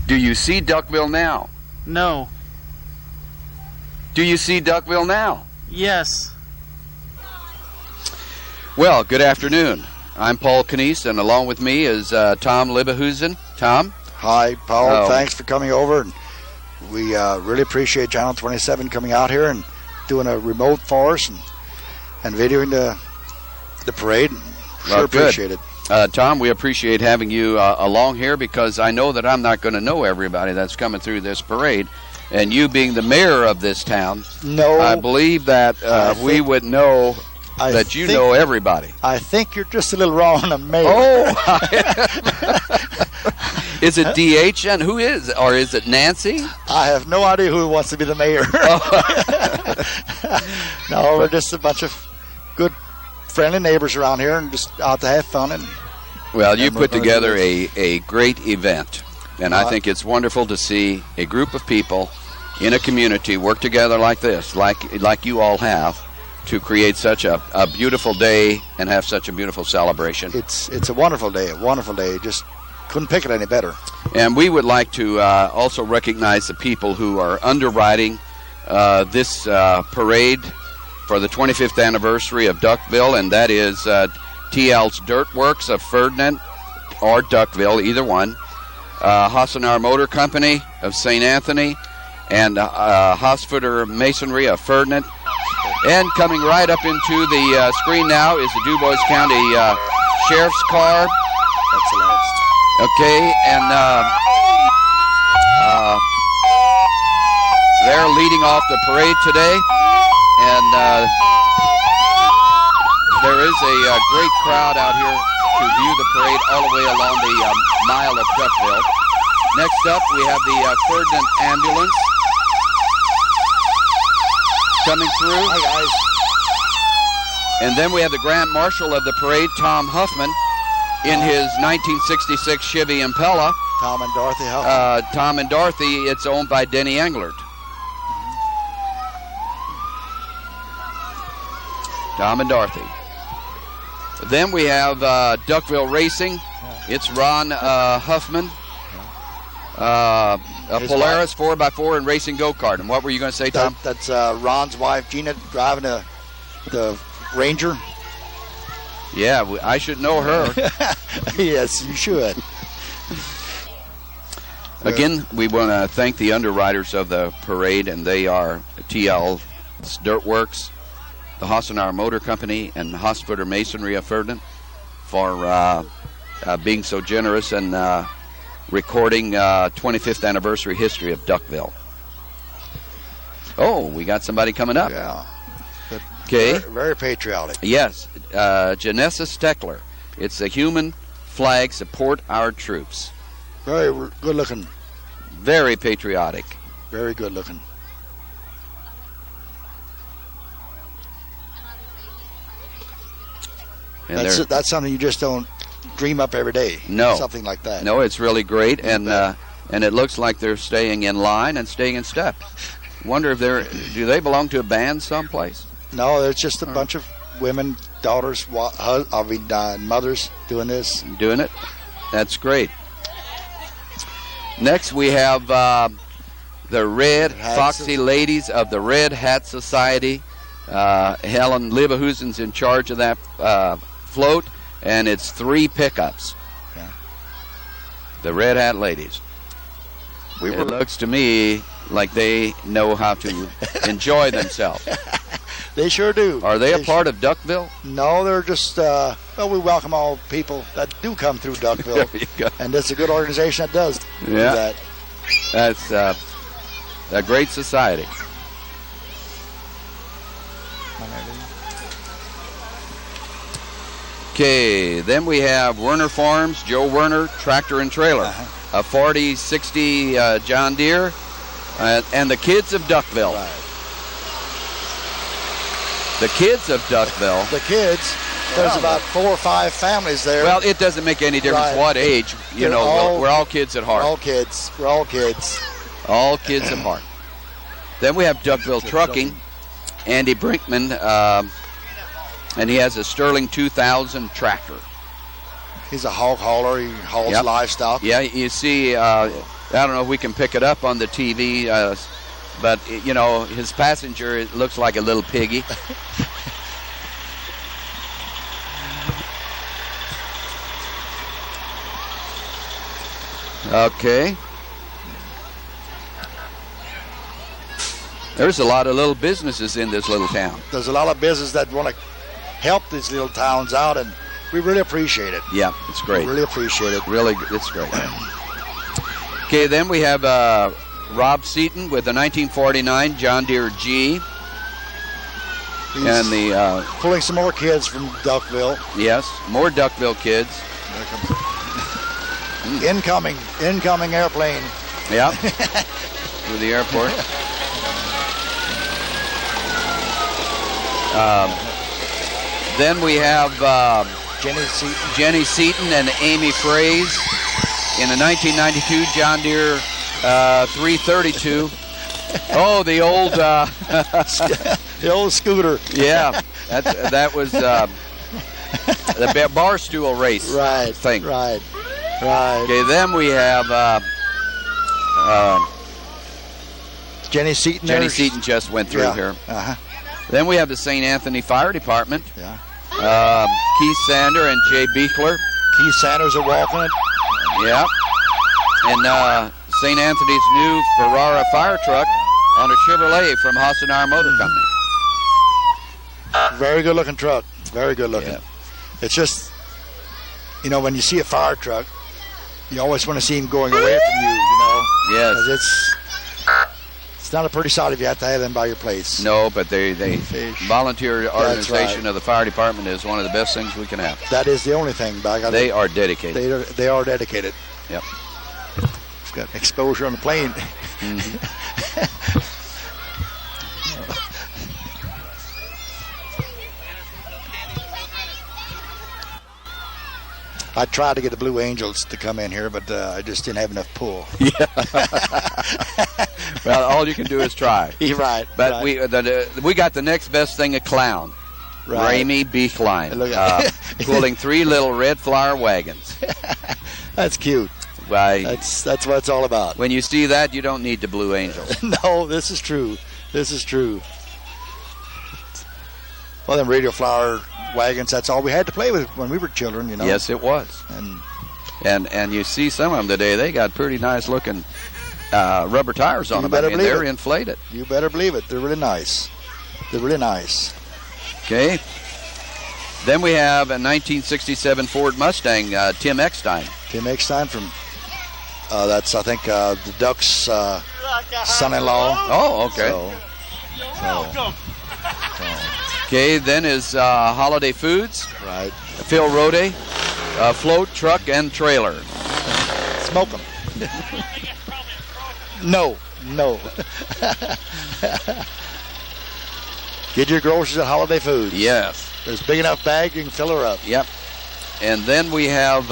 Do you see Duckville now? No. Do you see Duckville now? Yes. Well, good afternoon. I'm Paul Knies, and along with me is Tom Liebehusen. Tom? Hi, Paul. Thanks for coming over. And we really appreciate Channel 27 coming out here and doing a remote for us and videoing the parade. Sure appreciate it. Tom, we appreciate having you along here because I know that I'm not going to know everybody that's coming through this parade. And you being the mayor of this town, I believe that we would know that you know everybody. I think you're just a little wrong on the mayor. Oh! Is it DH and who is? Or is it Nancy? I have no idea who wants to be the mayor. No, we're just a bunch of good, friendly neighbors around here and just out to have fun. Well, you put together a great event, and I think it's wonderful to see a group of people in a community work together like this, like you all have, to create such a beautiful day and have such a beautiful celebration. It's a wonderful day, Just couldn't pick it any better. And we would like to also recognize the people who are underwriting this parade for the 25th anniversary of Duckville, and that is TL's Dirt Works of Ferdinand or Duckville, either one, Hassanar Motor Company of St. Anthony, and Hosfooter Masonry of Ferdinand. And coming right up into the screen now is the DuBois County Sheriff's car. That's the last. Okay, and they're leading off the parade today. And there is a great crowd out here to view the parade all the way along the mile of Duckville. Next up, we have the Ferdinand Ambulance coming through. Hi, guys. And then we have the Grand Marshal of the parade, Tom Huffman, in his 1966 Chevy Impala. Tom and Dorothy Huffman. Tom and Dorothy, it's owned by Denny Englert. Tom and Dorothy. Then we have Duckville Racing. It's Ron Huffman. A Polaris 4x4 and racing go-kart. And what were you going to say, Tom? That's Ron's wife, Gina, driving the Ranger. Yeah, I should know her. Yes, you should. Again, we want to thank the underwriters of the parade, and they are TL's Dirt Works, the Hassanar Motor Company, and Hosfooter Masonry of Ferdinand for being so generous and recording 25th anniversary history of Duckville. Oh, we got somebody coming up. Yeah. Okay. Very patriotic. Yes. Janessa Steckler. It's a human flag, support our troops. Very good looking. Very patriotic. Very good looking. And that's something you just don't dream up every day. No. Something like that. No, it's really great, and it looks like they're staying in line and staying in step. Wonder if do they belong to a band someplace? No, it's just a bunch of women, daughters, mothers doing this. Doing it? That's great. Next we have the Red Foxy Ladies of the Red Hat Society. Helen Liebehusen's in charge of that float, and it's 3 pickups. Yeah. The Red Hat Ladies. It looks to me like they know how to enjoy themselves. They sure do. Are they a part of Duckville? No, they're just, we welcome all people that do come through Duckville. There you go. And it's a good organization that does do that. That's a great society. Okay, then we have Werner Farms, Joe Werner, tractor and trailer. A 4060 John Deere, and the kids of Duckville. Right. The kids of Duckville. The kids, there's about 4 or 5 families there. Well, it doesn't make any difference what age. You know, we're all kids at heart. We're all kids. We're all kids. All kids at heart. Then we have Duckville Trucking, Andy Brinkman, and he has a Sterling 2000 tractor. He's a hog hauler. He hauls livestock. Yeah, you see I don't know if we can pick it up on the TV, but, you know, his passenger, it looks like a little piggy. Okay. There's a lot of little businesses in this little town. There's a lot of business that want to help these little towns out, and we really appreciate it. Yeah, it's great. We really appreciate it. Really, it's great. Okay, then we have Rob Seaton with the 1949 John Deere G. He's and the pulling some more kids from Duckville. Yes, more Duckville kids. Incoming airplane. Yeah, through the airport. Then we have Jenny Seaton and Amy Fraze in a 1992 John Deere 332. Oh, the old the old scooter. Yeah, that was the bar stool race thing. Right. Okay, then we have Jenny Seaton. Jenny Seaton just went through here. Uh-huh. Then we have the St. Anthony Fire Department. Yeah. Keith Sander and Jay Beekler. Keith Sanders are walking it. Yeah. And St. Anthony's new Ferrara fire truck on a Chevrolet from Hassenaar Motor Company. Very good looking truck. Very good looking. Yeah. It's just, you know, when you see a fire truck, you always want to see him going away from you, you know. Yes. It's not a pretty sight if you have to have them by your place. No, but they volunteer organization of the fire department is one of the best things we can have. That is the only thing. They are dedicated. They are dedicated. Yep. It's got exposure on the plane. Mm-hmm. I tried to get the Blue Angels to come in here, but I just didn't have enough pull. Yeah. Well, all you can do is try. You're right. But we got the next best thing, a clown. Right. Ramey Beekline. Pulling 3 little red flower wagons. That's cute. That's what it's all about. When you see that, you don't need the Blue Angels. No, this is true. This is true. Well, them radio flower wagons, that's all we had to play with when we were children, you know. Yes, it was. And you see some of them today, they got pretty nice looking rubber tires on them. They're inflated. You better believe it. They're really nice. They're really nice. Okay. Then we have a 1967 Ford Mustang, Tim Eckstein. Tim Eckstein from, that's, I think, the Duck's son-in-law. Oh, okay. Okay, then is Holiday Foods. Right. Phil Rode, float, truck, and trailer. Smoke them. No. Get your groceries at Holiday Foods. Yes. There's a big enough bag, you can fill her up. Yep. And then we have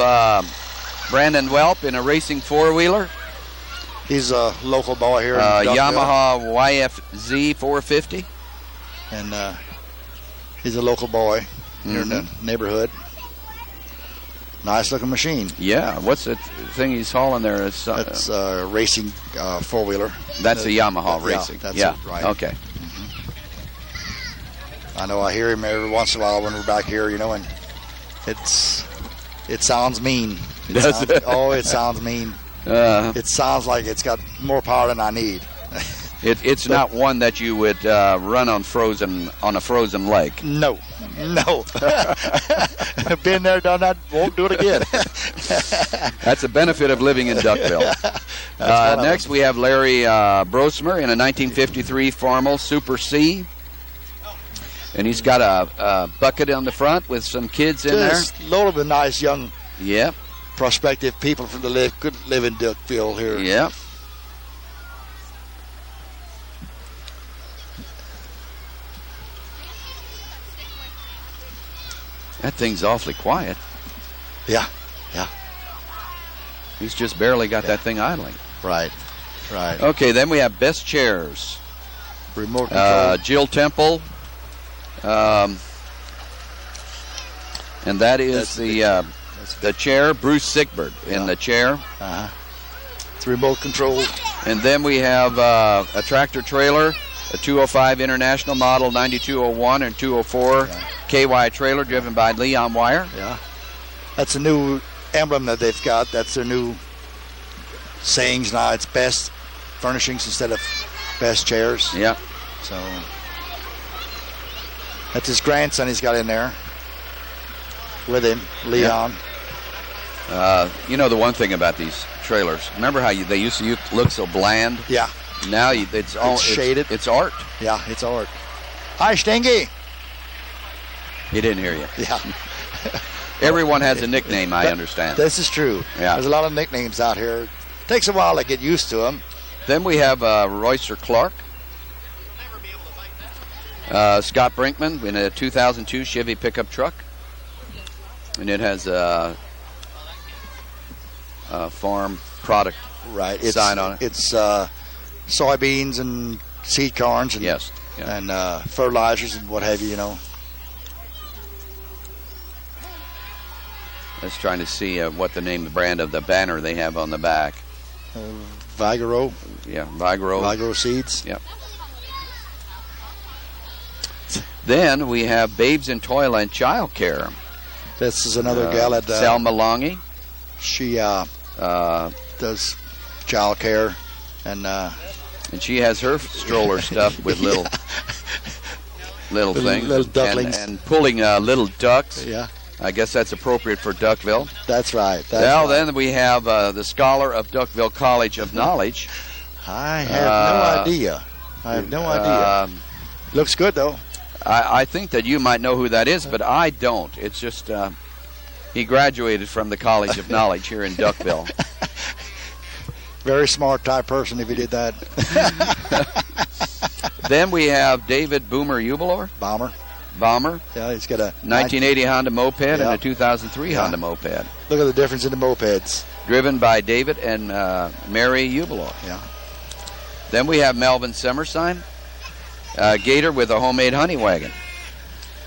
Brandon Welp in a racing four-wheeler. He's a local boy here in Yamaha YFZ 450. And he's a local boy here in the neighborhood. Nice looking machine. Yeah. What's the thing he's hauling there? That's a racing four-wheeler. That's a Yamaha racing. That's it, right. Okay. I know I hear him every once in a while when we're back here, you know, and it sounds mean. It sounds mean. It sounds like it's got more power than I need. It's not one that you would run on a frozen lake. No. I've been there, done that, won't do it again. That's the benefit of living in Duckville. Next, we have Larry Brosmer in a 1953 Farmel Super C. And he's got a bucket on the front with some kids in there. Loaded with nice young prospective people from could live in Duckville here. Yeah. That thing's awfully quiet. Yeah. He's just barely got that thing idling. Right. Okay, then we have Best Chairs. Remote control. Jill Temple. And that is the chair. Bruce Sigbert in the chair. It's remote controlled. And then we have a tractor trailer, a 205 International model 9201 and 204 KY trailer driven by Leon Wire. Yeah. That's a new emblem that they've got. That's their new sayings now. It's best furnishings instead of best chairs. Yeah. So that's his grandson he's got in there with him, Leon. Yeah. The one thing about these trailers, remember how they used to look so bland? Yeah. Now it's shaded. It's art. Yeah, it's art. Hi, Stingy. He didn't hear you. Yeah. Everyone has a nickname, I understand. This is true. Yeah. There's a lot of nicknames out here. Takes a while to get used to them. Then we have Royster Clark. Scott Brinkman in a 2002 Chevy pickup truck. And it has a farm product sign on it. It's soybeans and seed corns and, and fertilizers and what have you, I was trying to see what the brand of the banner they have on the back. Vigoro. Yeah, Vigoro. Vigoro seeds. Yep. Then we have Babes in Toyland Child Care. This is another gal at Selma Longy. She does child care and she has her stroller stuffed with little things, little ducklings, and pulling little ducks. Yeah. I guess that's appropriate for Duckville. That's right. Then we have the scholar of Duckville College of Knowledge. I have no idea. Looks good, though. I think that you might know who that is, but I don't. It's just he graduated from the College of Knowledge here in Duckville. Very smart type person if he did that. Then we have David Boomer Ubelor. Bomber. Yeah, he's got a 1980 Honda moped and a 2003 Honda moped. Look at the difference in the mopeds. Driven by David and Mary Ubelor. Yeah. Then we have Melvin Summersheim, Gator with a homemade honey wagon.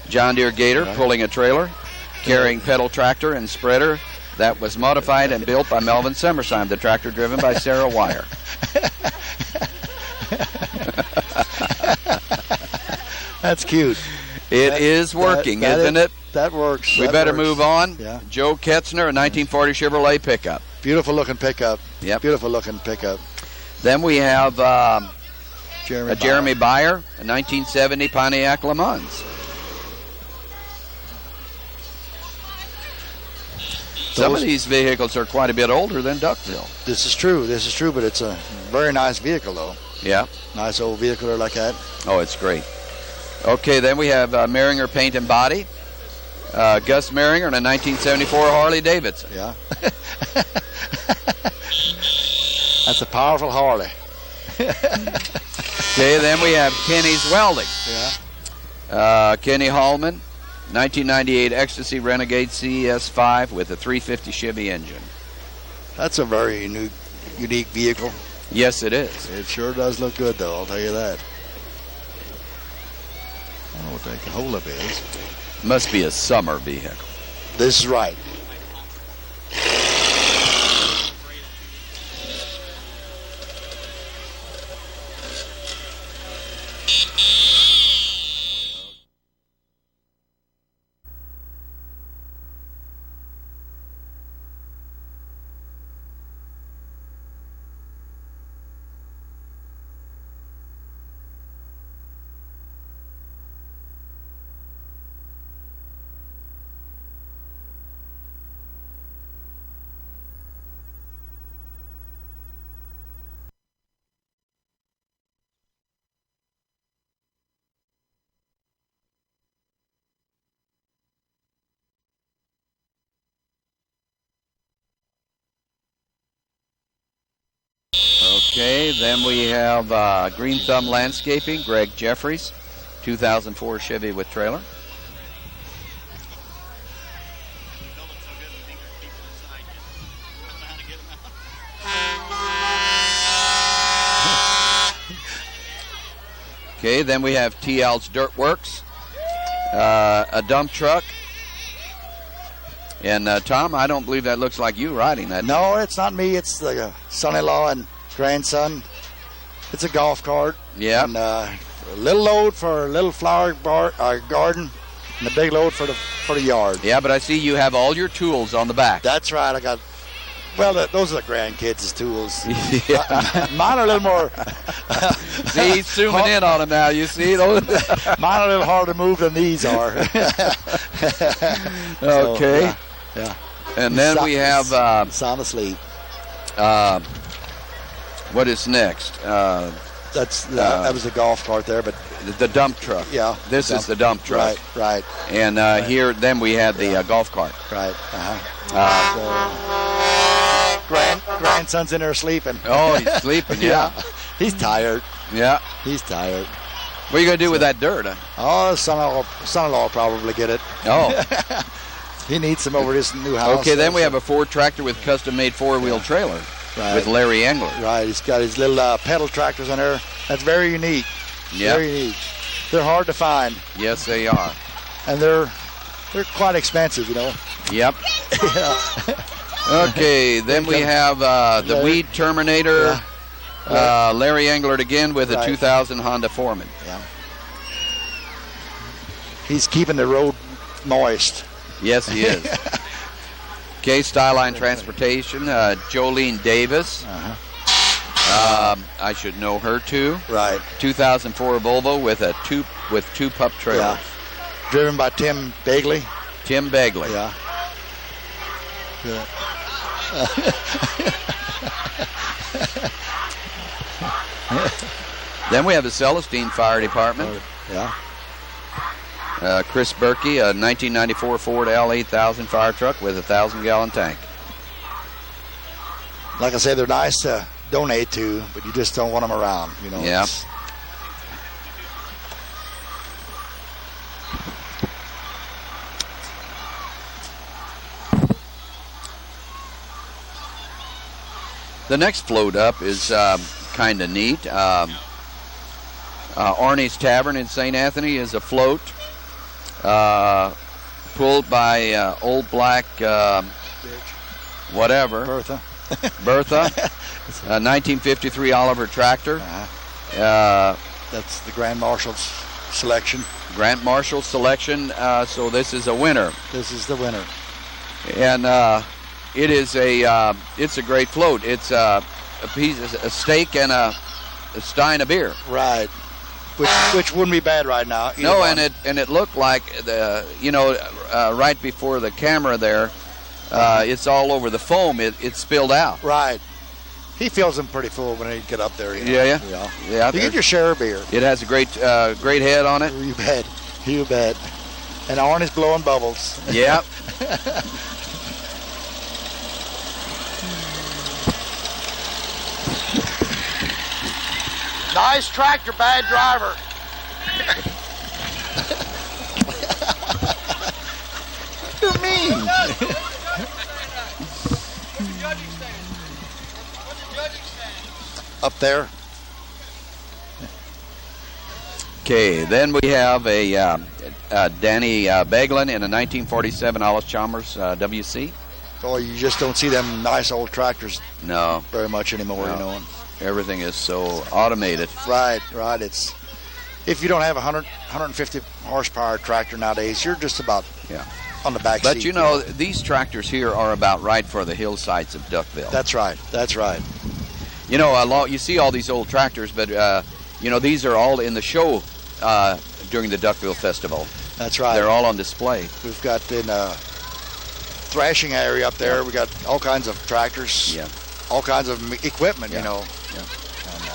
John Deere Gator pulling a trailer, carrying pedal tractor and spreader that was modified and built by Melvin Summersheim, the tractor driven by Sarah Wire. That's cute. It is working, isn't it? That works. We better move on. Yeah. Joe Ketzner, a 1940 Chevrolet pickup. Beautiful looking pickup. Yep. Beautiful looking pickup. Then we have Jeremy Byer, a 1970 Pontiac Le Mans. Some of these vehicles are quite a bit older than Duckville. This is true, but it's a very nice vehicle, though. Yeah. Nice old vehicle like that. Oh, it's great. Okay, then we have Meringer Paint and Body. Gus Meringer in a 1974 Harley Davidson. Yeah. That's a powerful Harley. Okay, then we have Kenny's Welding. Yeah. Kenny Hallman, 1998 Ecstasy Renegade CES5 with a 350 Chevy engine. That's a very unique vehicle. Yes, it is. It sure does look good, though, I'll tell you that. I don't know what the whole of it is. Must be a summer vehicle. This is right. Okay, then we have Green Thumb Landscaping, Greg Jeffries, 2004 Chevy with trailer. Okay, then we have TL's Dirt Works, a dump truck And Tom, I don't believe that looks like you riding that. No, it's not me. It's the son-in-law and grandson. It's a golf cart. Yeah. And a little load for a little flower garden, and a big load for the yard. Yeah, but I see you have all your tools on the back. That's right. I got. Well, those are the grandkids' tools. Yeah. Mine are a little more. See, he's zooming in on them now. You see those? Mine are a little harder to move than these are. Okay. So, yeah. And then we have. Sound asleep. What is next? That was a golf cart there, but the dump truck. Yeah. This is the dump truck. Right. And here, then we had the golf cart. Right. Grandson's in there sleeping. Oh, he's sleeping. Yeah. He's tired. Yeah. He's tired. What are you gonna do with that dirt? Oh, son-in-law will probably get it. Oh. He needs some over his new house. Okay, then we have a Ford tractor with custom-made four-wheel trailer with Larry Engler. Right, he's got his little pedal tractors on there. That's very unique. Yeah. Very unique. They're hard to find. Yes, they are. And they're quite expensive, you know. Yep. Yeah. Okay, then we have the Weed Terminator. Larry Englert again with a 2000 Honda Foreman. Yeah. He's keeping the road moist. Yes, he is. Okay, Styline Transportation, Jolene Davis. I should know her too. Right. 2004 Volvo with two pup trailers. Yeah. Driven by Tim Begley. Tim Begley. Yeah. Then we have the Celestine Fire Department. Yeah. Chris Berkey, a 1994 Ford L8000 fire truck with a 1,000-gallon tank. Like I say, they're nice to donate to, but you just don't want them around, you know. Yeah. The next float up is kind of neat. Arnie's Tavern in St. Anthony is a float pulled by Old Black whatever. Bertha. 1953 Oliver tractor. That's the Grand Marshal's selection. Grant Marshall selection. So this is a winner. This is the winner. And it is it's a great float. It's a steak and a stein of beer. Right. Which wouldn't be bad right now. No, and it looked like right before the camera there, it's all over the foam. It spilled out. Right. He feels them pretty full when he get up there. You know? Yeah. You get your share of beer. It has a great head on it. You bet. And Arnie's blowing bubbles. Yeah. Nice tractor, bad driver. You're mean. Up there. Okay, then we have a Danny Beglin in a 1947 Alice Chalmers WC. Oh, you just don't see them nice old tractors. No. Very much anymore, you know. Everything is so automated. Right. It's if you don't have a 150 horsepower tractor nowadays, you're just about on the back seat. But you know, these tractors here are about right for the hillsides of Duckville. That's right. You know, you see all these old tractors, but you know, these are all in the show during the Duckville Festival. That's right. They're all on display. We've got in a thrashing area up there. We got all kinds of tractors. Yeah. All kinds of equipment, you know.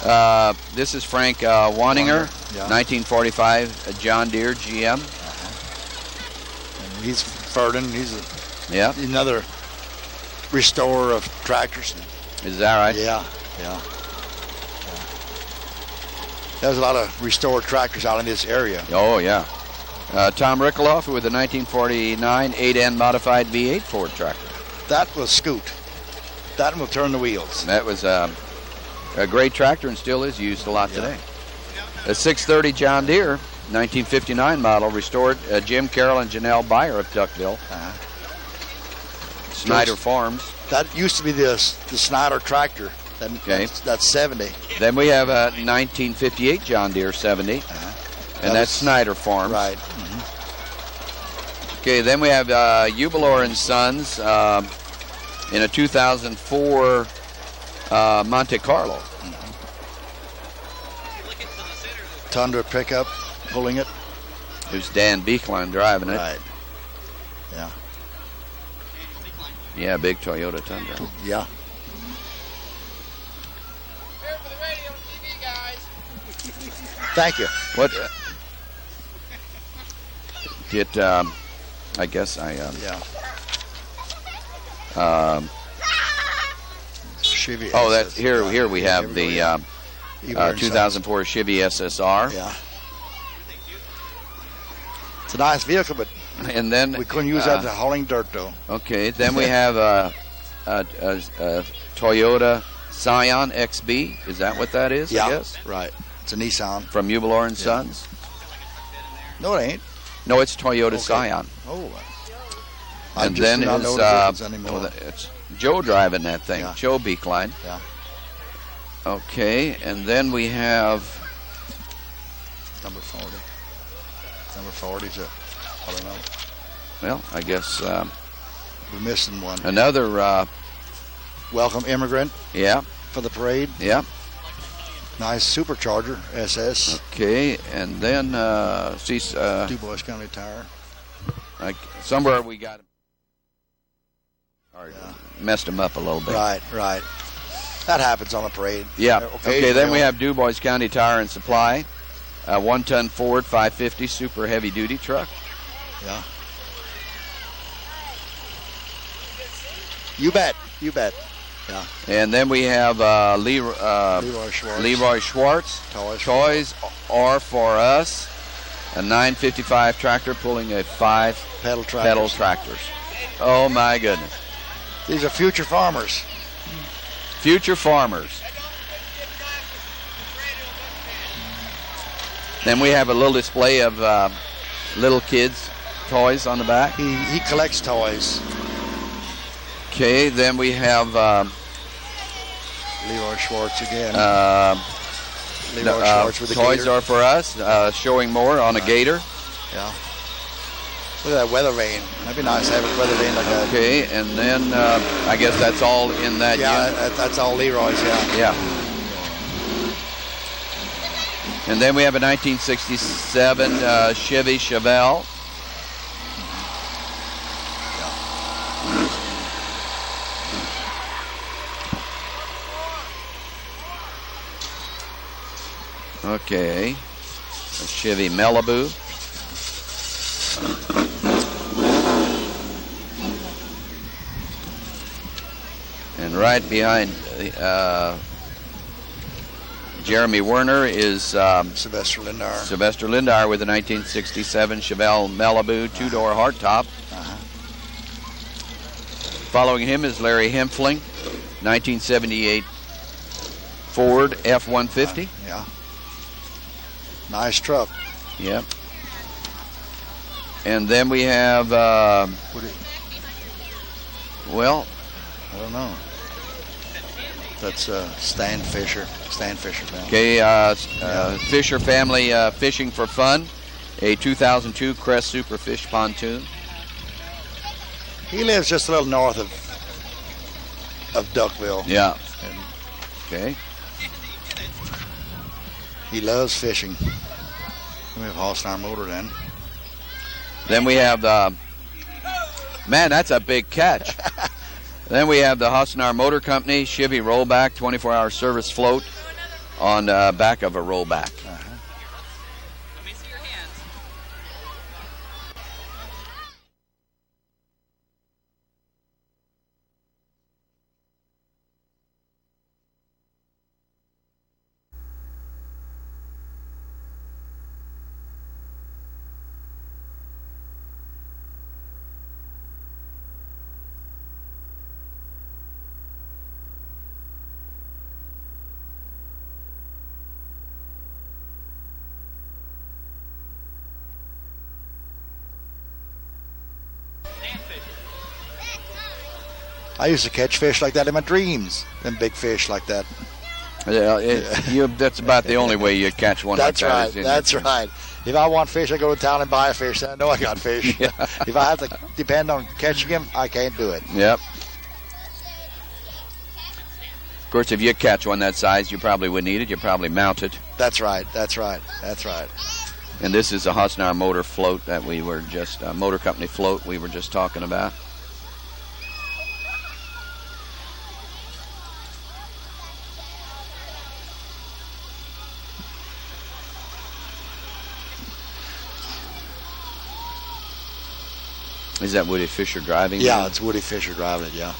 Yeah. This is Frank Waninger, 1945 John Deere GM. And he's Ferdin. He's another restorer of tractors. Is that right? Yeah. There's a lot of restored tractors out in this area. Oh, yeah. Tom Rickloff with a 1949 8N modified V8 Ford tractor. That will scoot. That will turn the wheels. That was a great tractor and still is used a lot today. A 630 John Deere, 1959 model, restored Jim Carroll and Janelle Byer of Duckville. Snyder Farms. That used to be the Snyder tractor. Okay. That's 70. Then we have a 1958 John Deere 70, and that's Snyder Farms. Right. Okay, then we have Ubelor and Sons in a 2004 Monte Carlo. Tundra pickup, pulling it. There's Dan Beekline driving it. Right. Yeah. Yeah, big Toyota Tundra. Yeah. Here for the radio and TV, guys. Thank you. What? I guess I. Chevy. Oh, that here we have the 2004 Chevy SSR. Yeah. It's a nice vehicle, but And then we couldn't use that to hauling dirt, though. Okay, then we have a Toyota Scion XB. Is that what that is? Yeah, I guess? right. It's a Nissan. From Ubelor and Sons? No, it ain't. No, it's Toyota Scion. Oh. And then it's Joe driving that thing. Yeah. Joe Beekline. Yeah. Okay, and then we have number 40. Number 40 is I don't know. Well, I guess we're missing one. Another welcome immigrant. Yeah. For the parade. Yeah. Nice supercharger SS. Okay, and then Du Bois County Tire. Somewhere we got messed them up a little bit. Right. That happens on a parade. Yeah. Okay, then we have Du Bois County Tire and Supply, a 1-ton Ford 550 super heavy duty truck. Yeah. You bet. Yeah. And then we have Leroy Schwartz. Toys are for us. A 955 tractor pulling a 5 pedal tractors. Oh my goodness. These are future farmers. Future farmers. Then we have a little display of little kids' toys on the back. He collects toys. Okay, then we have Leroy Schwartz again. Leroy Schwartz with the Toys Gator. Are for us, showing more on a Gator. Yeah. Look at that weather vane. That'd be nice to have a weather vane like that. Okay, and then I guess that's all in that unit. Yeah, that's all Leroy's, Yeah. And then we have a 1967 Chevy Chevelle. Okay, a Chevy Malibu. And right behind Jeremy Werner is Sylvester Lindar. Sylvester Lindar with a 1967 Chevelle Malibu two-door hardtop. Following him is Larry Hempfling, 1978 Ford F-150. Yeah. Nice truck. Yep. And then we have, well, I don't know. That's Stan Fisher. Okay, Fisher family fishing for fun. A 2002 Crest Superfish pontoon. He lives just a little north of Duckville. Yeah. Okay. He loves fishing. We have Hallstein motor then. Then we have man, that's a big catch. Then we have the Hosnar Motor Company Chevy rollback 24-hour service float on back of a rollback. Let me see your hands. I used to catch fish like that in my dreams. Them big fish like that. Yeah, that's about the only way you catch one. That's like right. That That's right. If I want fish, I go to town and buy a fish. I know I got fish. Yeah. If I have to depend on catching him, I can't do it. Yep. Of course, if you catch one that size, you probably wouldn't eat it. You'd probably mount it. That's right. That's right. That's right. And this is a Hosnar motor float that we were just, motor company float we were just talking about. Is that Woody Fisher driving? Yeah, it's Woody Fisher driving it, yeah.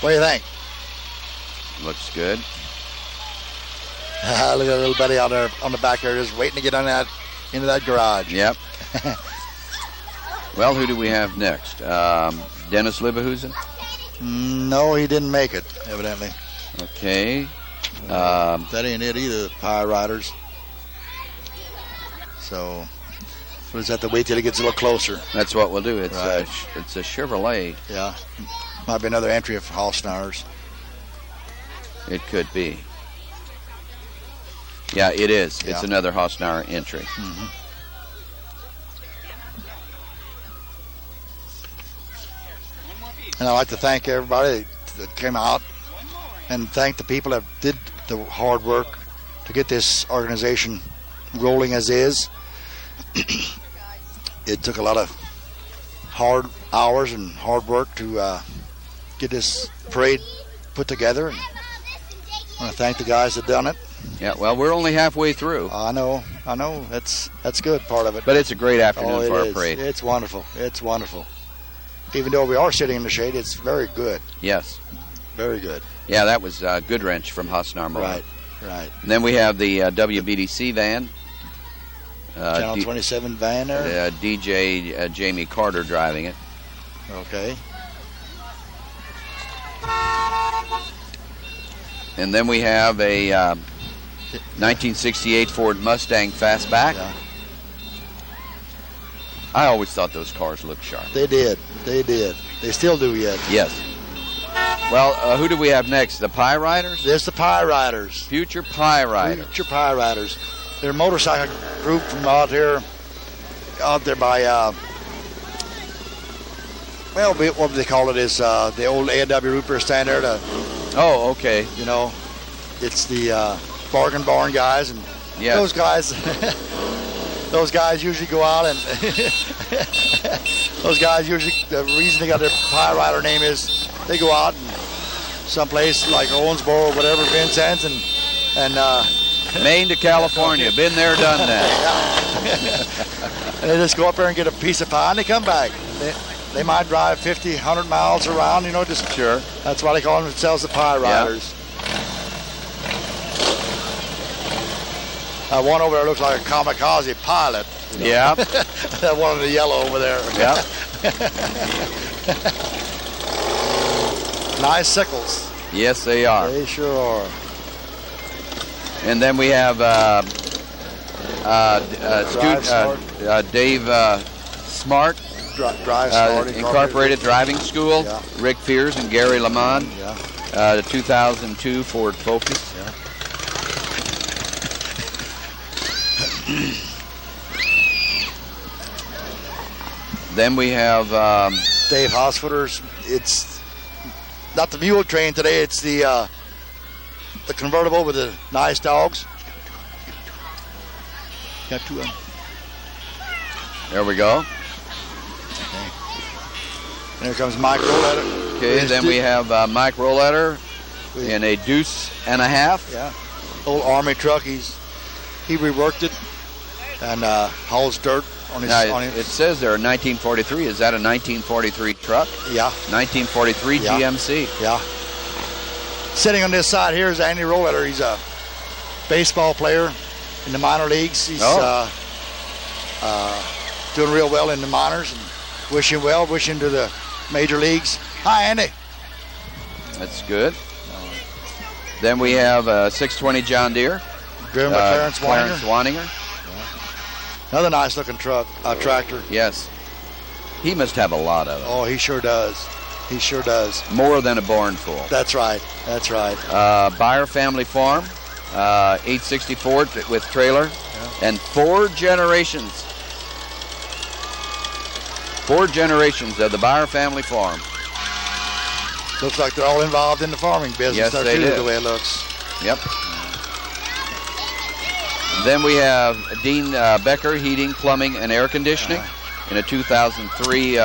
What do you think? Looks good. Look at that little Betty out there on the back there, just waiting to get on that into that garage. Yep. Well, who do we have next? Dennis Libahusen? No, he didn't make it, evidently. Okay. That ain't it either, Pie Riders. So we'll just have to wait till it gets a little closer. That's what we'll do. It's, Right. it's a Chevrolet. Yeah. Might be another entry of Hosnar's. It could be. Yeah, it is. Yeah. It's another Hosnar entry. Mm-hmm. And I'd like to thank everybody that came out and thank the people that did the hard work to get this organization rolling as is. It took a lot of hard hours and hard work to get this parade put together. And I want to thank the guys that done it. Yeah, well, we're only halfway through. I know. That's good part of it. But it's a great afternoon it for our is. parade. It's wonderful. It's wonderful. Even though we are sitting in the shade, it's very good. Yes. Very good. Yeah, that was Good Wrench from Hosnar Motor. Right. And then we have the WBDC van. Channel 27 van there. DJ Jamie Carter driving it. Okay. And then we have a 1968 Ford Mustang Fastback. Yeah. I always thought those cars looked sharp. They did. They still do yet. Yes. Well, who do we have next? The Pie Riders? There's the Pie Riders. Future Pie Riders. Future Pie Riders. They're a motorcycle group from out there by, what do they call it? Is the old A&W Rooper stand there to, Oh, okay. you know, it's the Bargain Barn guys, and Yeah. those guys usually go out and those guys usually, the reason they got their Pie Rider name is they go out and someplace like Owensboro or whatever, Vincennes, and Maine to California. Been there, done that. and they just go up there and get a piece of pie and they come back. They might drive 50, 100 miles around, just Sure. That's why they call themselves the Pie Riders. One over there looks like a kamikaze pilot. Yeah. That one in the yellow over there. Yeah. Nice sickles. Yes, they are. They sure are. And then we have Dave Smart, Drive Smart Incorporated Driving School. Yeah. Rick Fears and Gary Lamont. Yeah. The 2002 Ford Focus. Yeah. Then we have Dave Hosfooter's. It's not the mule train today. It's the convertible with the nice dogs. Got two of them. there we go. And here comes Mike Roletter. Okay, then we have Mike Roletter in a deuce and a half. Yeah. Old Army truck. He reworked it and hauls dirt on his. Now, it says there 1943. Is that a 1943 truck? Yeah. 1943 Yeah. GMC. Yeah. Sitting on this side here is Andy Roletter. He's a baseball player in the minor leagues. He's doing real well in the minors, and wish him to the major leagues. Hi, Andy. That's good. Then we have a 620 John Deere. Driven by Clarence Wanninger. Yeah. Another nice looking tractor. Yes. He must have a lot of them. Oh, he sure does. He sure does. More than a barn full. That's right. That's right. Buyer Family Farm, 860 Ford with trailer, and 4 generations. 4 generations of the Buyer Family Farm. Looks like they're all involved in the farming business. Yes, they do. The way it looks. Yep. Then we have Dean Becker Heating, Plumbing, and Air Conditioning in a 2003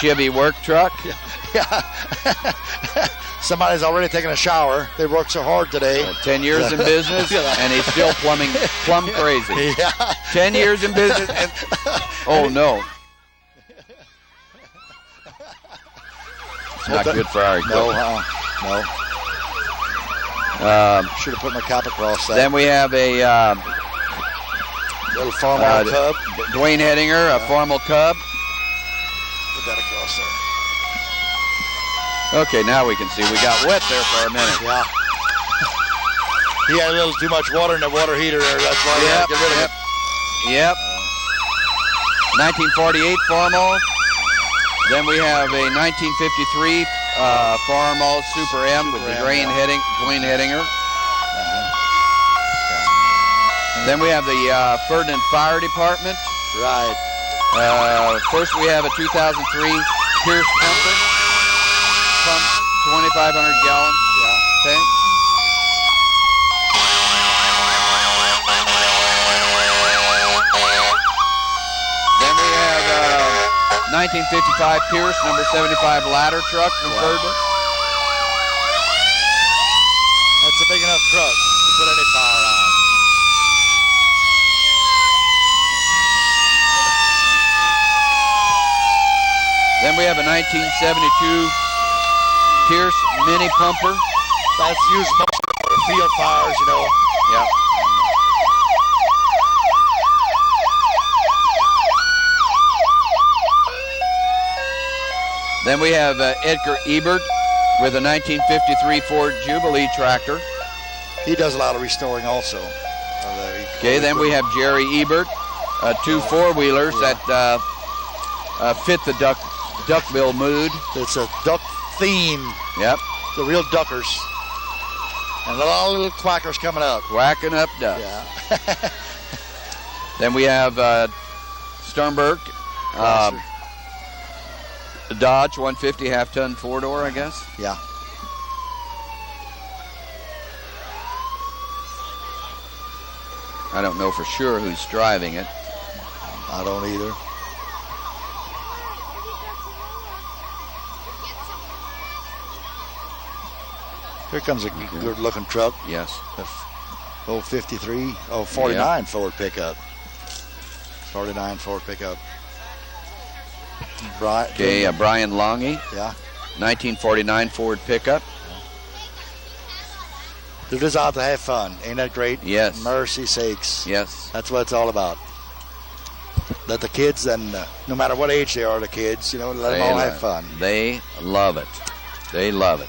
Chevy work truck. Yeah. Somebody's already taken a shower. They worked so hard today. 10 years in business, and he's still plumb crazy. Yeah. 10 years in business. Oh, no. It's not good for our equipment. No. Should have put my cap across that. Then we have a little Farmall Cub. Dwayne Hedinger, a Farmall Cub. Put that across there. Okay, now we can see. We got wet there for a minute. Yeah. He had a little too much water in the water heater there. That's why we had to get rid of it. Yep. 1948 Farmall. Then we have a 1953 Farmall Super M with the Dwayne Hedinger. Then we have the Ferdinand Fire Department. Right. First we have a 2003 Pierce pumper. Pump 2,500 gallon tank. Then we have 1955 Pierce number 75 ladder truck from Ferdinand. That's a big enough truck to put any power on. Then we have a 1972 Pierce mini pumper. That's used most for field fires, you know. Yeah. Then we have Edgar Ebert with a 1953 Ford Jubilee tractor. He does a lot of restoring also. Okay, then we have Jerry Ebert, 2 4-wheelers that fit the Duckville mood. It's a duck theme. Yep. The real duckers. And a lot of little quackers coming up. Quacking up ducks. Yeah. Then we have Sternberg, Dodge 150 half-ton 4-door, I guess. Yeah. I don't know for sure who's driving it. I don't either. Here comes a good-looking truck. Yes. 49 Ford pickup. 49 Ford pickup. Okay, Brian Longy. Yeah. 1949 Ford pickup. They're just out to have fun. Ain't that great? Yes. Mercy sakes. Yes. That's what it's all about. Let the kids, and no matter what age they are, the kids, let them all have fun. They love it. They love it.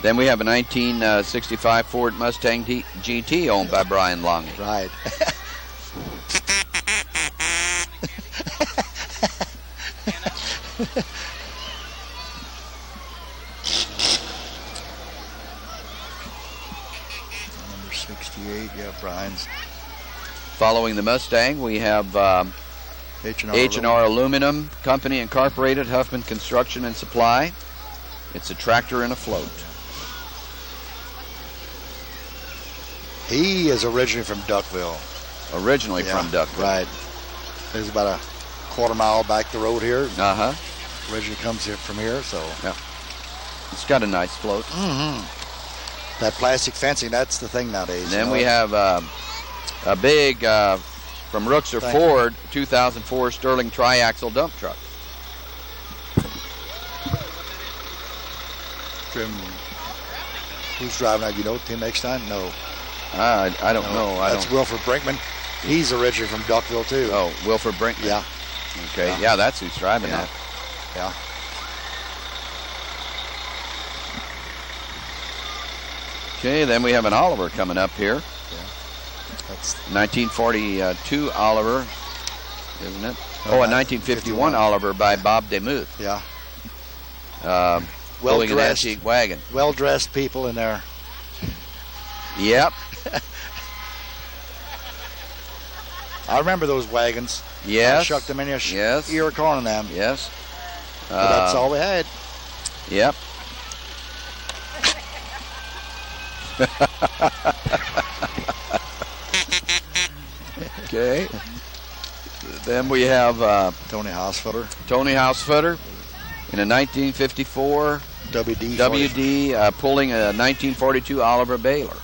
Then we have a 1965 Ford Mustang GT owned by Brian Longy. Right. Number 68, yeah, Brian's. Following the Mustang, we have H&R Aluminum Company Incorporated, Huffman Construction and Supply. It's a tractor and a float. He is originally from Duckville. Originally from Duckville. Right. There's about a quarter mile back the road here. Uh-huh. Originally comes here from here, so. Yeah. It's got a nice float. Mm-hmm. That plastic fencing, that's the thing nowadays. And then we have a big, from Rooksor Ford, 2004 Sterling tri-axle dump truck. Who's driving that? You know Tim Eckstein? No. I don't know. That's Wilford Brinkman. He's originally from Duckville, too. Oh, Wilford Brinkman. Yeah. Okay. Yeah, that's who's driving that. Yeah. Okay, then we have an Oliver coming up here. That's 1942 Oliver, isn't it? Oh, a 1951 Oliver by Bob DeMuth. Yeah. Pulling an antique wagon. Well-dressed people in there. Yep. I remember those wagons. Yes. I shucked them in your yes. ear of corn on them. Yes. But that's all we had. Yep. Okay. Then we have Tony Hausfutter. Tony Hausfutter in a 1954 WD pulling a 1942 Oliver Baylor.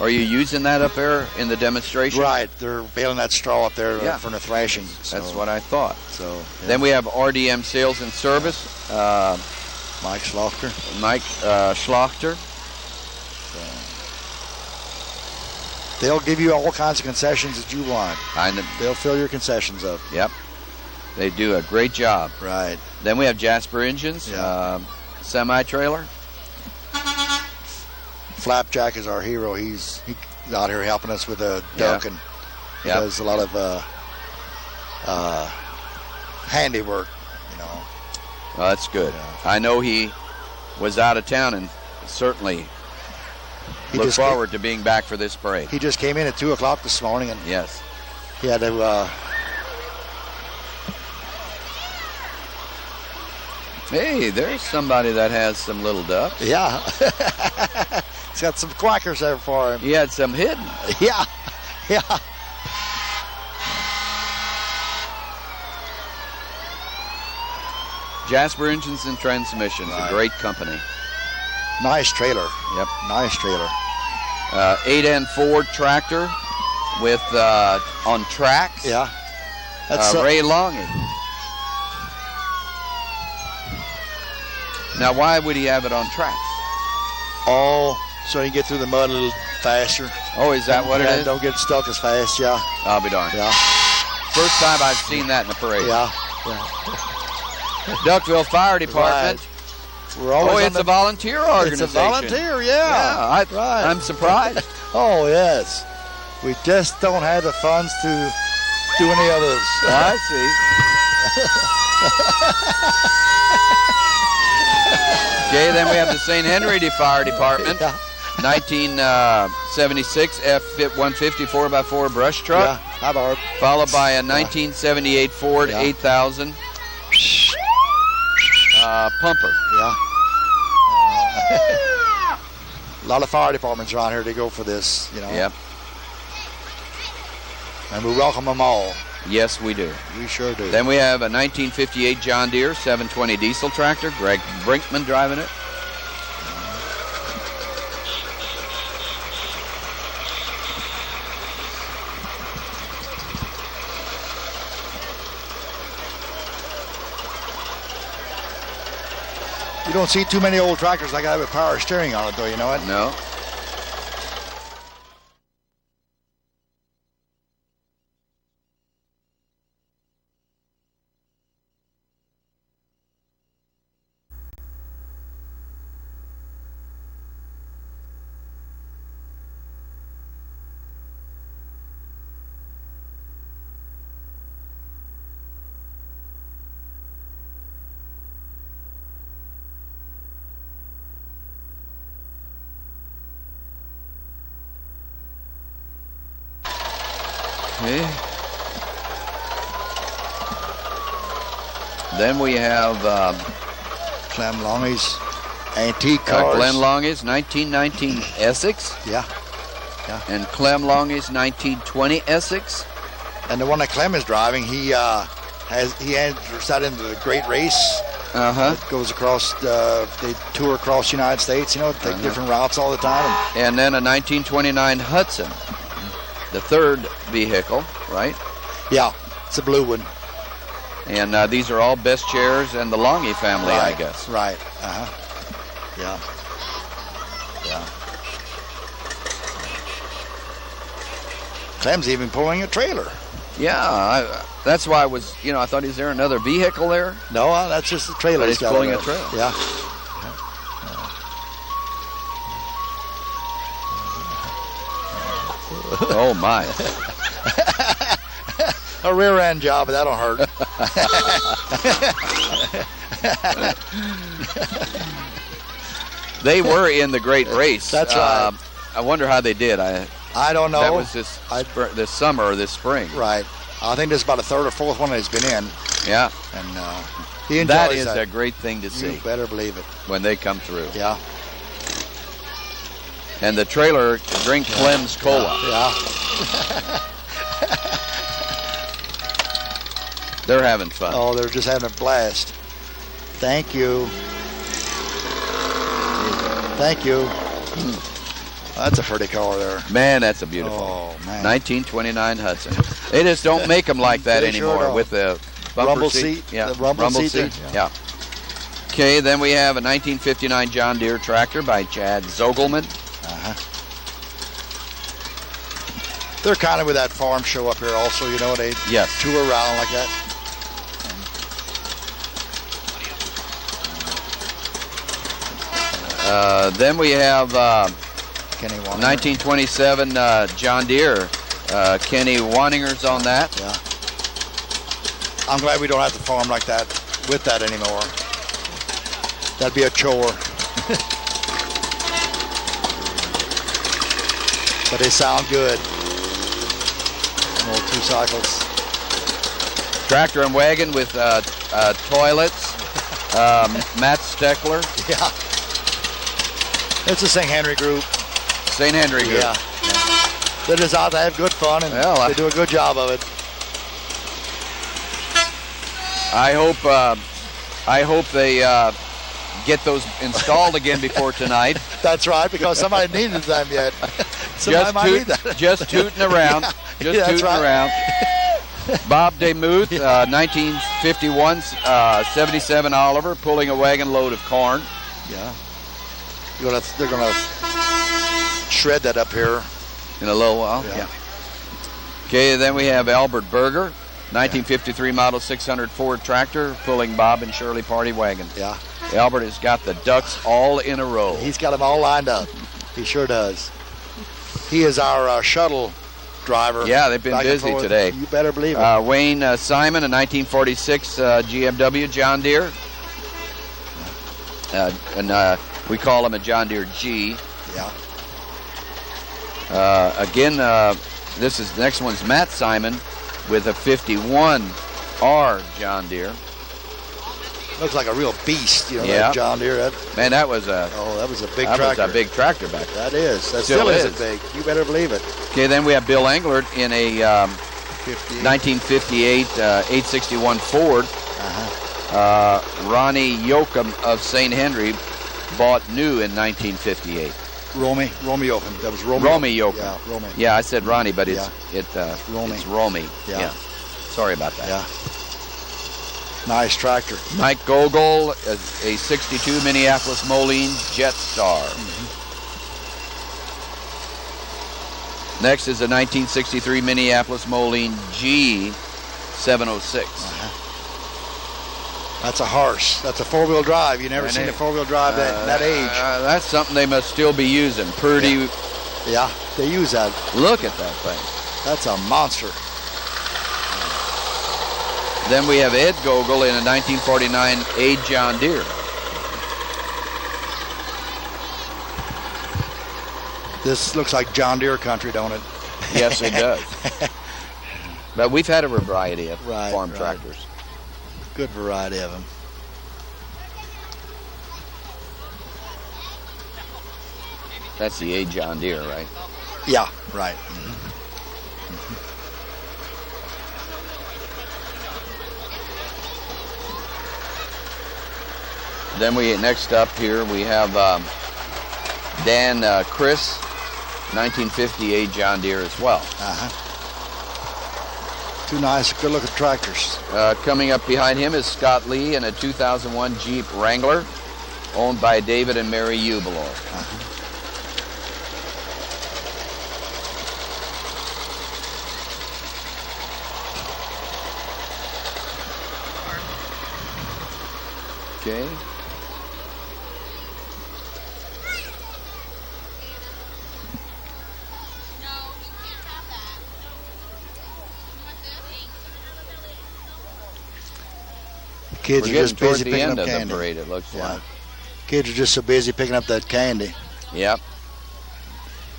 Are you using that up there in the demonstration? Right, they're baling that straw up there for the thrashing. So. That's what I thought. So then we have RDM Sales and Service. Mike Schlachter. Schlachter. They'll give you all kinds of concessions that you want. They'll fill your concessions up. Yep. They do a great job. Right. Then we have Jasper Engines, semi-trailer. Flapjack is our hero. He's out here helping us with a duck and he does a lot of handiwork, you know. Oh, that's good. Yeah. I know he was out of town and certainly look forward to being back for this parade. He just came in at 2 o'clock this morning and yes, he had to. Hey, there's somebody that has some little ducks. Yeah. He's got some quackers there for him. He had some hidden. Yeah. Yeah. Jasper Engines and Transmissions, a great company. Nice trailer. Yep. Nice trailer. 8N Ford tractor with on tracks. Yeah. That's Ray Longing. Now, why would he have it on tracks? Oh, so he can get through the mud a little faster. Oh, is that what it is? Don't get stuck as fast, yeah. I'll be darned. Yeah. First time I've seen that in a parade. Yeah. Duckville Fire Department. Right. It's a volunteer organization. It's a volunteer, yeah. I'm surprised. Oh, yes. We just don't have the funds to do any others. I see. Okay, then we have the St. Henry Fire Department. Yeah. 1976 F-150 4x4 brush truck. Yeah, hi, Barb. Followed by a 1978 Ford 8000 pumper. Yeah. A lot of fire departments around here to go for this, you know. Yep. And we welcome them all. Yes, we do. We sure do. Then we have a 1958 John Deere 720 diesel tractor. Greg Brinkman driving it. You don't see too many old tractors like that with power steering on it, though, you know what? No. Okay. Then we have Clem Longy's antique cars. Glenn Longy's 1919 Essex. Yeah. And Clem Longy's 1920 Essex. And the one that Clem is driving, he enters that into the great race. It goes across, they tour across the United States, you know, take different routes all the time. And then a 1929 Hudson. The third vehicle, right? Yeah, it's a blue one. And these are all best chairs and the Longy family, I guess. Right. Yeah. Clem's even pulling a trailer. Yeah, that's why I was, I thought, is there another vehicle there? No, that's just a trailer. But he's pulling a trailer. Yeah. Oh, my. A rear end job, but that'll hurt. They were in the great race. That's right. I wonder how they did. I don't know. That was this summer or this spring. Right. I think this is about a third or fourth one that he's been in. Yeah. And he enjoys that is a great thing to see. You better believe it. When they come through. Yeah. And the trailer drink Clem's Cola. Yeah. They're having fun. Oh, they're just having a blast. Thank you. Thank you. That's a pretty car there. Man, that's a beautiful. Oh, man. 1929 Hudson. They just don't make them like that anymore sure with the bumper rumble seat. seat. Yeah, The rumble seat. Yeah. Okay, then we have a 1959 John Deere tractor by Chad Zogelman. They're kind of with that farm show up here also, you know, they tour around like that. Then we have Kenny Wanninger. 1927 John Deere. Kenny Waninger's on that. Yeah. I'm glad we don't have to farm like that with that anymore. That'd be a chore. But they sound good. Old 2 cycles. Tractor and wagon with toilets. Matt Steckler. Yeah. It's the St. Henry group. St. Henry group. Yeah. They're just out to have good fun, and they do a good job of it. I hope they get those installed again before tonight. That's right, because somebody needed them yet. Somebody might need that. Just tooting around. Just tooting around. Bob DeMuth, 1951, 77 Oliver, pulling a wagon load of corn. Yeah. They're gonna shred that up here in a little while. Yeah. Okay, then we have Albert Berger, 1953 model 600 Ford tractor, pulling Bob and Shirley Party wagon. Yeah. Albert has got the ducks all in a row. He's got them all lined up. He sure does. He is our shuttle driver. Yeah, they've been busy today. You better believe it. Wayne Simon, a 1946 GMW John Deere. And we call him a John Deere G. Yeah. Again, the next one's Matt Simon with a 51R John Deere. Looks like a real beast, you know, yeah. That John Deere. That was a big tractor. That was a big tractor back then. That is. That still is big. You better believe it. Okay, then we have Bill Englert in a 1958 861 Ford. Ronnie Yoakum of St. Henry bought new in 1958. Romy Yoakum. That was Romy. Romy Yoakum. Yeah, Romy. Yeah, I said Ronnie, but it's Romy. It's Romy. Yeah. Sorry about that. Yeah. Nice tractor. Mike Gogol, a 62 Minneapolis Moline Jetstar. Next is a 1963 Minneapolis Moline G706. That's a horse. That's a 4-wheel drive. You never seen a 4-wheel drive that age. That's something they must still be using. Purdy. Yeah, they use that. Look at that thing. That's a monster. Then we have Ed Gogol in a 1949 A John Deere. This looks like John Deere country, don't it? Yes, it does. But we've had a variety of farm tractors. Good variety of them. That's the A John Deere, right? Yeah, right. Then next up here we have Dan Chris, 1958 John Deere as well. Two nice, good-looking tractors. Coming up behind him is Scott Lee in a 2001 Jeep Wrangler, owned by David and Mary Ubelor. Okay. Kids We're are getting just toward busy the picking end up of candy. the parade, it looks like. Kids are just so busy picking up that candy. Yep.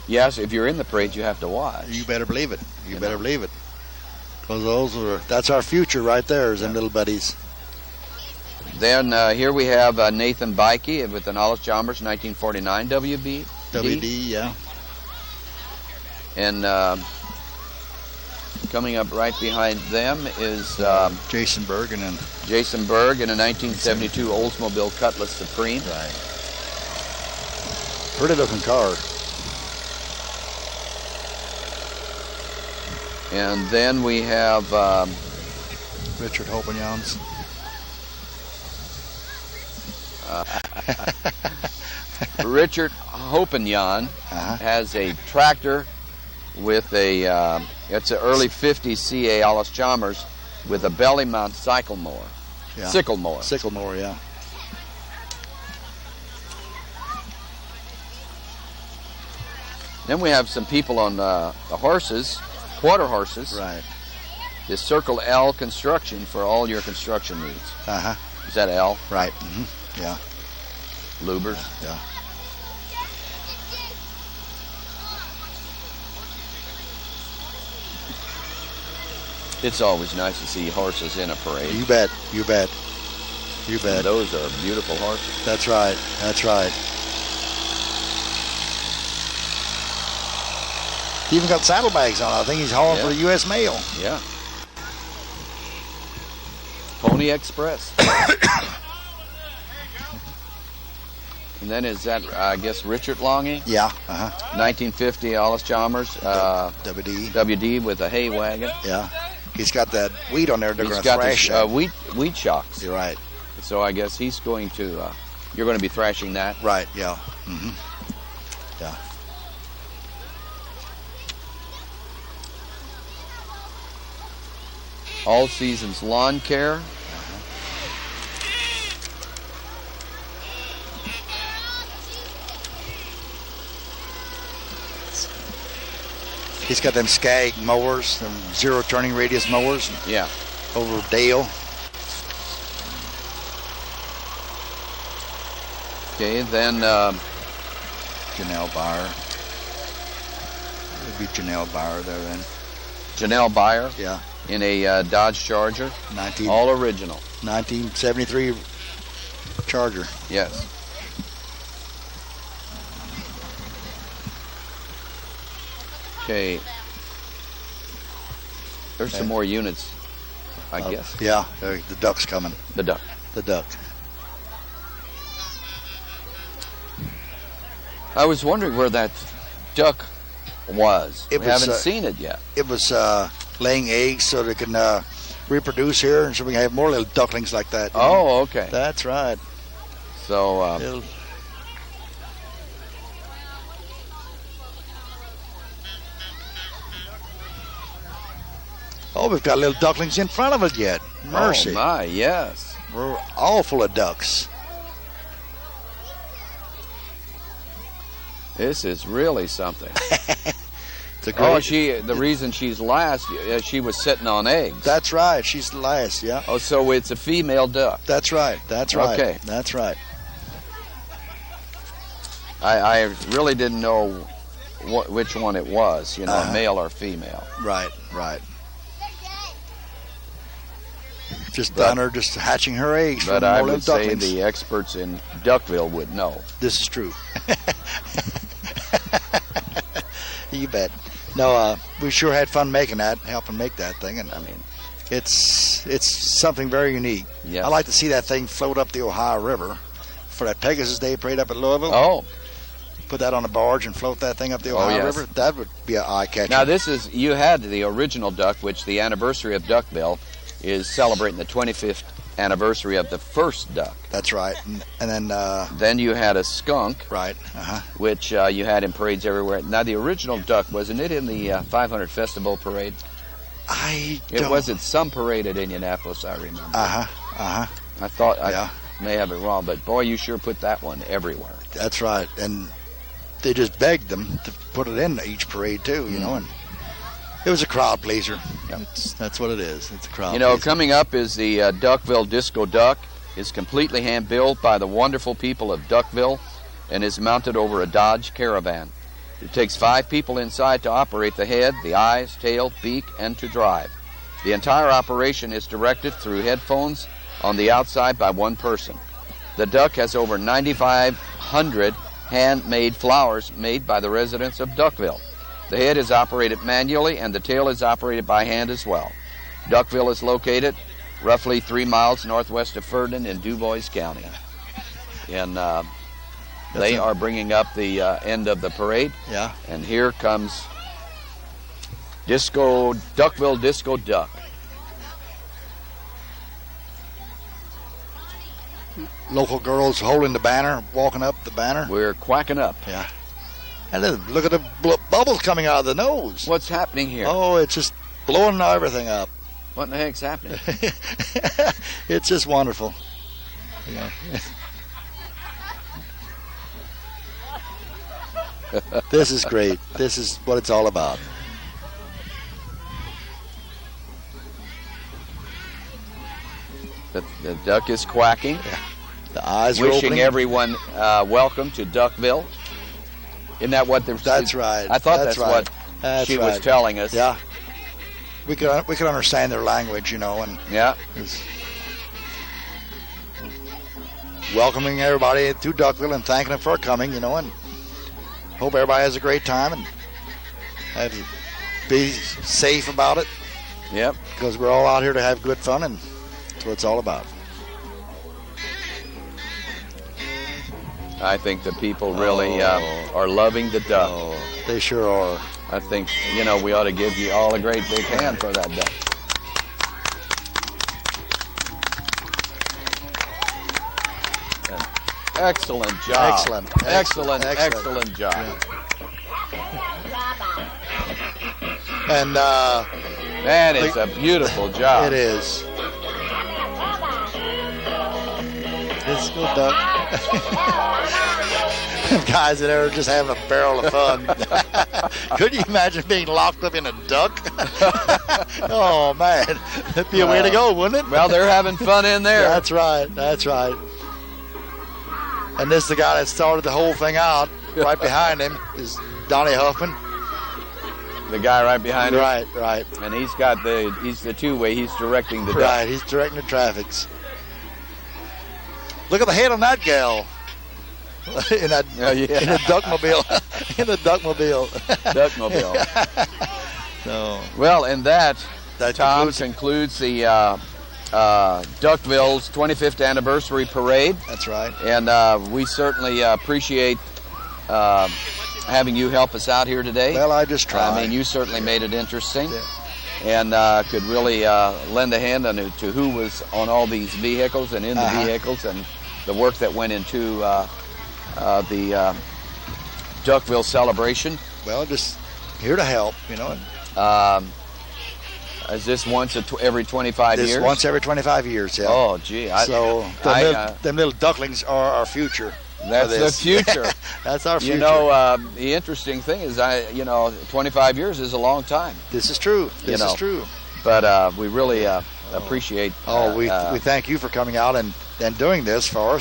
Yes, if you're in the parade, you have to watch. You better believe it. You better believe it. Because that's our future right there, is them little buddies. Then here we have Nathan Bikey with the Knowledge Chalmers 1949 WB. WD, yeah. And coming up right behind them is Jason Berg and then Jason Berg in a 1972 Oldsmobile Cutlass Supreme. Right. Pretty looking car. And then we have Richard Hopenjans. Richard Hopenjan has a tractor with a, it's an early 50s CA Allis Chalmers with a belly mount cycle mower. Yeah. Sickle mower. Sickle mower, yeah. Then we have some people on the horses, quarter horses. Right. This Circle L construction for all your construction needs. Is that L? Right. Yeah. Lubers. Yeah. It's always nice to see horses in a parade. You bet. You bet. You bet. And those are beautiful horses. That's right. That's right. He even got saddlebags on. I think he's hauling for the U.S. mail. Yeah. Pony Express. And then is that, I guess, Richard Longy? Yeah. 1950 Allis Chalmers. WD. WD with a hay wagon. Yeah. He's got that wheat on there. They're going to thrash it. Wheat shocks. You're right. So I guess he's going to, you're going to be thrashing that? Right, yeah. Yeah. All Seasons Lawn Care. He's got them Skag mowers, them zero turning radius mowers. Yeah. Over Dale. Okay, then Janelle Byer. It'd be Janelle Byer there then. Janelle Byer. Yeah. In a Dodge Charger. All original. 1973 Charger. Yes. Okay. There's some more units, I guess. Yeah, the Duck's coming. The Duck. The Duck. I was wondering where that duck was. We haven't seen it yet. It was laying eggs so they can reproduce here, and so we can have more little ducklings like that. Oh, okay. That's right. So, oh, we've got little ducklings in front of it yet. Mercy. Oh, my, yes. We're all full of ducks. This is really something. The reason she's last, she was sitting on eggs. That's right. She's the last, yeah. Oh, so it's a female duck. That's right. That's right. Okay. That's right. I really didn't know which one it was, male or female. Right, right. Just down her, just hatching her eggs. But I would say the experts in Duckville would know. This is true. You bet. No, we sure had fun making that, helping make that thing, and I mean, it's something very unique. Yes. I like to see that thing float up the Ohio River for that Pegasus Day Parade up at Louisville. Oh. Put that on a barge and float that thing up the Ohio River. That would be an eye catcher. Now you had the original duck, which the anniversary of Duckville is celebrating the 25th anniversary of the first duck. That's right. And then you had a skunk, right? Which you had in parades everywhere. Now the original duck, wasn't it in the 500 Festival Parade? It was at some parade at Indianapolis, I remember. I thought I may have it wrong, but boy, you sure put that one everywhere. That's right, and they just begged them to put it in each parade too, you know, and it was a crowd pleaser. That's what it is. It's a crowd. You know, pleaser. coming up is the Duckville Disco Duck. It's completely hand-built by the wonderful people of Duckville and is mounted over a Dodge Caravan. It takes 5 people inside to operate the head, the eyes, tail, beak, and to drive. The entire operation is directed through headphones on the outside by one person. The duck has over 9,500 handmade flowers made by the residents of Duckville. The head is operated manually and the tail is operated by hand as well. Duckville is located roughly 3 miles northwest of Ferdinand in Dubois County. And they are bringing up the end of the parade. Yeah. And here comes Duckville Disco Duck. Local girls holding the banner, walking up the banner. We're quacking up. Yeah. And then look at the bubbles coming out of the nose. What's happening here? Oh, it's just blowing everything up. What in the heck's happening? It's just wonderful. Yeah. This is great. This is what it's all about. The duck is quacking. Yeah. The eyes are wishing opening. Everyone welcome to Duckville. Isn't that what they're? That's right. I thought that's right. what she was telling us. Yeah. We could understand their language, you know, and yeah. Welcoming everybody to Duckville and thanking them for coming, you know, and hope everybody has a great time and be safe about it. Yep. Because we're all out here to have good fun, and that's what it's all about. I think the people really are loving the duck. Oh, they sure are. I think, you know, we ought to give you all a great big hand for that duck. Excellent job. Excellent job. Yeah. And man, it's a beautiful job. It is. Disco duck. Guys that are just having a barrel of fun. Could you imagine being locked up in a duck? Oh man, that'd be a way to go, wouldn't it? Well, they're having fun in there. That's right. And this is the guy that started the whole thing out. Right behind him is Donnie Huffman. The guy right behind him. Right. And he's the two-way. He's directing the duck. Right, he's directing the traffics. Look at the head on that gal. in the duckmobile. In the duckmobile. So. Well, and that Tom concludes the Duckville's 25th anniversary parade. That's right. And we certainly appreciate having you help us out here today. Well, I just tried. I mean, you certainly made it interesting. Yeah. And could really lend a hand to who was on all these vehicles and in the vehicles and the work that went into the Duckville celebration. Well, just here to help, you know. Is this once every 25 years? This once every 25 years, yeah. Oh, gee. Them little ducklings are our future. That's the future. That's our future. You know, the interesting thing is, 25 years is a long time. This is true. This is true. But we really appreciate. We thank you for coming out and doing this for us.